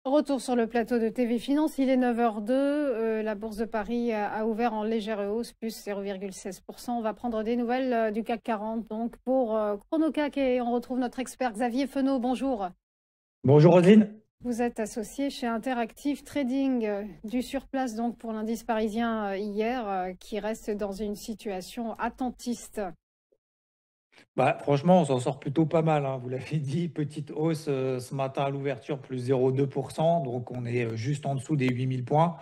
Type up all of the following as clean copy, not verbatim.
Retour sur le plateau de TV Finance, il est 9h02. La bourse de Paris a ouvert en légère hausse, plus 0,16%. On va prendre des nouvelles du CAC 40 donc pour ChronoCAC et on retrouve notre expert Xavier Fenot. Bonjour. Bonjour Roselyne. Vous êtes associé chez Interactive Trading, du surplace donc pour l'indice parisien hier, qui reste dans une situation attentiste. Franchement, on s'en sort plutôt pas mal, hein. Vous l'avez dit, petite hausse ce matin à l'ouverture, plus 0,2%. Donc on est juste en dessous des 8000 points.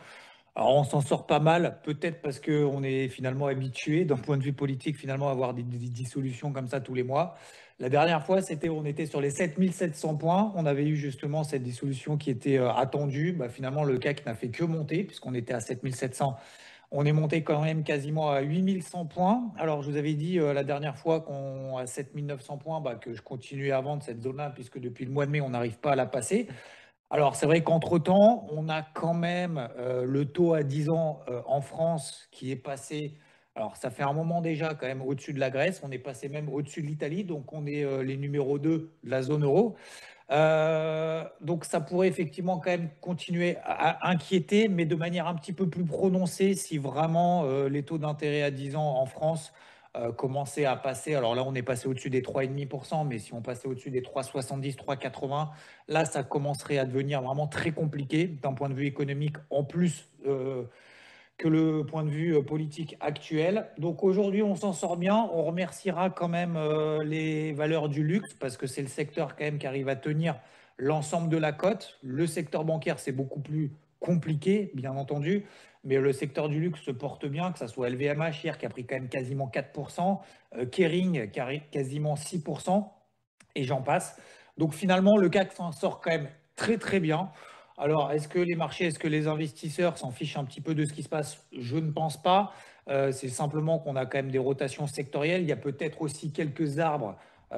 Alors on s'en sort pas mal, peut-être parce qu'on est finalement habitué d'un point de vue politique finalement à avoir des dissolutions comme ça tous les mois. La dernière fois, on était sur les 7700 points. On avait eu justement cette dissolution qui était attendue. Finalement, le CAC n'a fait que monter puisqu'on était à 7700. On est monté quand même quasiment à 8100 points. Alors, je vous avais dit la dernière fois qu'on à 7900 points, que je continuais à vendre cette zone-là, puisque depuis le mois de mai, on n'arrive pas à la passer. Alors, c'est vrai qu'entre-temps, on a quand même le taux à 10 ans en France qui est passé. Alors, ça fait un moment déjà quand même au-dessus de la Grèce. On est passé même au-dessus de l'Italie. Donc, on est les numéros 2 de la zone euro. Donc ça pourrait effectivement quand même continuer à inquiéter, mais de manière un petit peu plus prononcée si vraiment les taux d'intérêt à 10 ans en France commençaient à passer. Alors là, on est passé au-dessus des 3,5%, mais si on passait au-dessus des 3,70, 3,80, là, ça commencerait à devenir vraiment très compliqué d'un point de vue économique, en plus que le point de vue politique actuel. Donc aujourd'hui, on s'en sort bien. On remerciera quand même les valeurs du luxe parce que c'est le secteur quand même qui arrive à tenir l'ensemble de la cote. Le secteur bancaire, c'est beaucoup plus compliqué, bien entendu, mais le secteur du luxe se porte bien, que ce soit LVMH hier qui a pris quand même quasiment 4%, Kering qui a quasiment 6%, et j'en passe. Donc finalement, le CAC s'en sort quand même très très bien. Alors, est-ce que les marchés, est-ce que les investisseurs s'en fichent un petit peu de ce qui se passe? Je ne pense pas. C'est simplement qu'on a quand même des rotations sectorielles. Il y a peut-être aussi quelques arbres,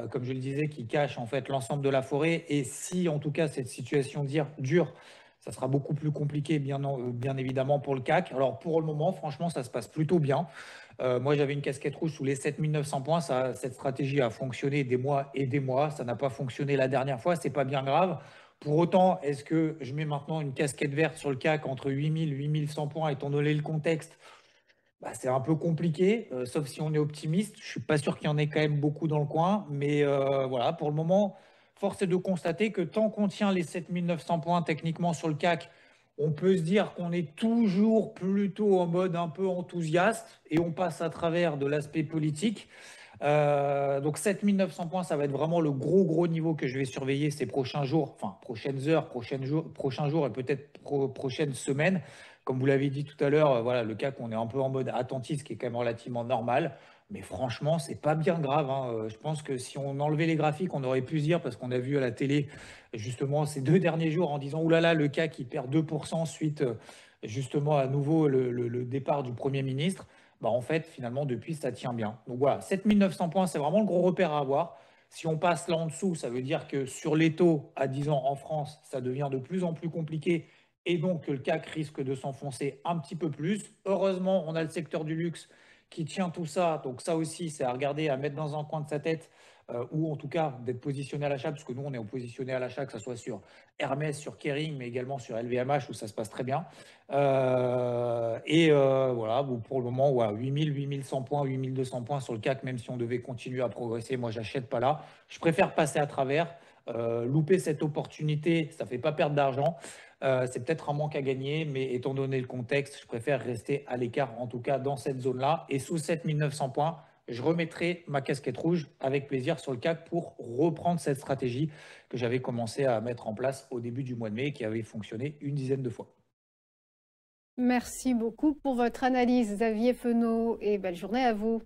comme je le disais, qui cachent en fait l'ensemble de la forêt. Et si en tout cas cette situation dure, ça sera beaucoup plus compliqué, bien évidemment, pour le CAC. Alors pour le moment, franchement, ça se passe plutôt bien. Moi, j'avais une casquette rouge sous les 7900 points. Cette stratégie a fonctionné des mois et des mois. Ça n'a pas fonctionné la dernière fois. C'est pas bien grave. Pour autant, est-ce que je mets maintenant une casquette verte sur le CAC entre 8000 et 8100 points, étant donné le contexte? C'est un peu compliqué, sauf si on est optimiste. Je suis pas sûr qu'il y en ait quand même beaucoup dans le coin. Mais voilà, pour le moment, force est de constater que tant qu'on tient les 7900 points techniquement sur le CAC, on peut se dire qu'on est toujours plutôt en mode un peu enthousiaste et on passe à travers de l'aspect politique. Donc 7900 points, ça va être vraiment le gros niveau que je vais surveiller ces prochains jours, enfin prochaines heures, prochains jours et peut-être prochaines semaines. Comme vous l'avez dit tout à l'heure, voilà, le CAC, on est un peu en mode attentiste, ce qui est quand même relativement normal. Mais franchement, c'est pas bien grave, hein. Je pense que si on enlevait les graphiques, on aurait pu se dire, parce qu'on a vu à la télé justement ces 2 derniers jours en disant, oulala, le CAC, il perd 2% suite justement à nouveau le départ du Premier ministre. En fait, finalement, depuis, ça tient bien. Donc voilà, 7900 points, c'est vraiment le gros repère à avoir. Si on passe là en dessous, ça veut dire que sur les taux à 10 ans en France, ça devient de plus en plus compliqué et donc que le CAC risque de s'enfoncer un petit peu plus. Heureusement, on a le secteur du luxe qui tient tout ça. Donc ça aussi, c'est à regarder, à mettre dans un coin de sa tête, ou en tout cas d'être positionné à l'achat, puisque nous, on est positionné à l'achat, que ce soit sur Hermès, sur Kering, mais également sur LVMH, où ça se passe très bien. Voilà, bon, pour le moment, ouais, 8000, 8100 points, 8200 points sur le CAC, même si on devait continuer à progresser, moi, j'achète pas là. Je préfère passer à travers. Louper cette opportunité, ça fait pas perdre d'argent. C'est peut-être un manque à gagner, mais étant donné le contexte, je préfère rester à l'écart, en tout cas dans cette zone-là. Et sous 7900 points, je remettrai ma casquette rouge avec plaisir sur le CAC pour reprendre cette stratégie que j'avais commencé à mettre en place au début du mois de mai et qui avait fonctionné une dizaine de fois. Merci beaucoup pour votre analyse, Xavier Fenot, et belle journée à vous.